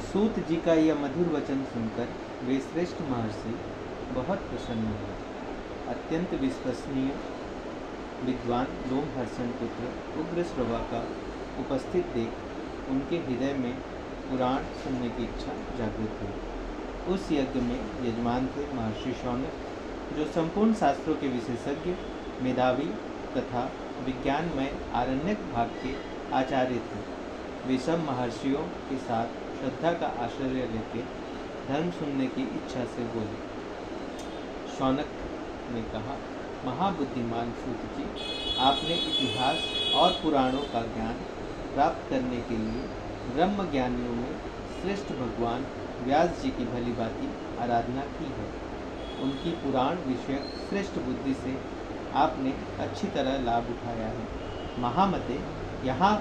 सूत जी का यह मधुर वचन सुनकर वे श्रेष्ठ महर्षि बहुत प्रसन्न हुए। अत्यंत विश्वसनीय विद्वान लोमहर्षण पुत्र उग्रश्रवा का उपस्थित देख उनके हृदय में पुराण सुनने की इच्छा जागृत हुई। उस यज्ञ में यजमान थे महर्षि शौनक, जो संपूर्ण शास्त्रों के विशेषज्ञ, मेधावी तथा विज्ञानमय आरण्यक भाग के आचार्य थे। वे सब महर्षियों के साथ श्रद्धा का आश्रय लेके धर्म सुनने की इच्छा से बोले। शौनक ने कहा, महाबुद्धिमान सूत जी, आपने इतिहास और पुराणों का ज्ञान प्राप्त करने के लिए ब्रह्म ज्ञानियों में श्रेष्ठ भगवान व्यास जी की भली भांति आराधना की है। उनकी पुराण विषयक श्रेष्ठ बुद्धि से आपने अच्छी तरह लाभ उठाया है। महामते, यहाँ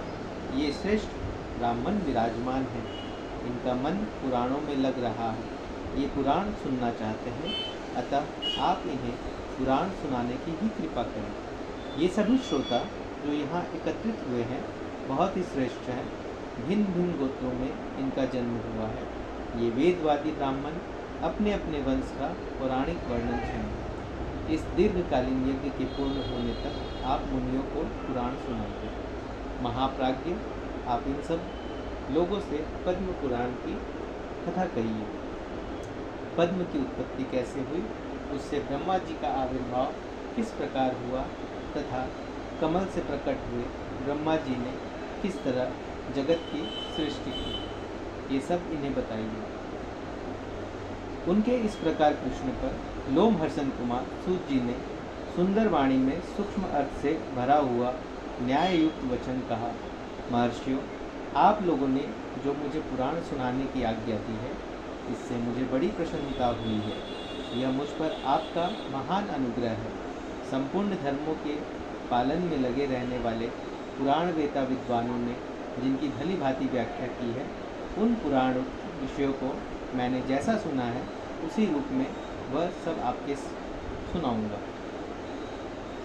ये श्रेष्ठ ब्राह्मण विराजमान हैं। इनका मन पुराणों में लग रहा है। ये पुराण सुनना चाहते हैं, अतः आप इन्हें पुराण सुनाने की ही कृपा करें। ये सभी श्रोता जो यहाँ एकत्रित हुए हैं बहुत ही श्रेष्ठ हैं। भिन्न भिन्न गोत्रों में इनका जन्म हुआ है। ये वेदवादी ब्राह्मण अपने अपने वंश का पौराणिक वर्णन सुनें। इस दीर्घकालीन यज्ञ के पूर्ण होने तक आप मुनियों को पुराण सुनाइए। महाप्राज्ञ, आप इन सब लोगों से पद्म पुराण की कथा कहिए। पद्म की उत्पत्ति कैसे हुई, उससे ब्रह्मा जी का आविर्भाव किस प्रकार हुआ तथा कमल से प्रकट हुए ब्रह्मा जी ने किस तरह जगत की सृष्टि की, ये सब इन्हें बताइए। उनके इस प्रकार पूछने पर लोमहर्षण कुमार सूत जी ने सुंदर वाणी में सूक्ष्म अर्थ से भरा हुआ न्याययुक्त वचन कहा। महर्षियों, आप लोगों ने जो मुझे पुराण सुनाने की आज्ञा दी है, इससे मुझे बड़ी प्रसन्नता हुई है। यह मुझ पर आपका महान अनुग्रह है। संपूर्ण धर्मों के पालन में लगे रहने वाले पुराण वेता विद्वानों ने जिनकी भली भांति व्याख्या की है, उन पुराण विषयों को मैंने जैसा सुना है उसी रूप में वह सब आपके सुनाऊंगा।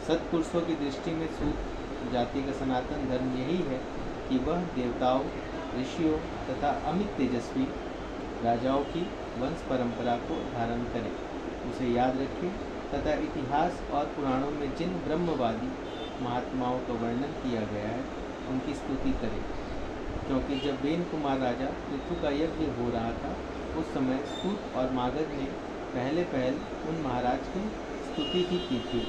सत्पुरुषों की दृष्टि में सूत जाति का सनातन धर्म यही है कि वह देवताओं, ऋषियों तथा अमित तेजस्वी राजाओं की वंश परंपरा को धारण करे, उसे याद रखे तथा इतिहास और पुराणों में जिन ब्रह्मवादी महात्माओं का वर्णन किया गया है उनकी स्तुति करे। क्योंकि जब वेन कुमार राजा पृथु का यज्ञ हो रहा था, उस समय सूत और मागध ने पहले उन महाराज की स्तुति ही की थी।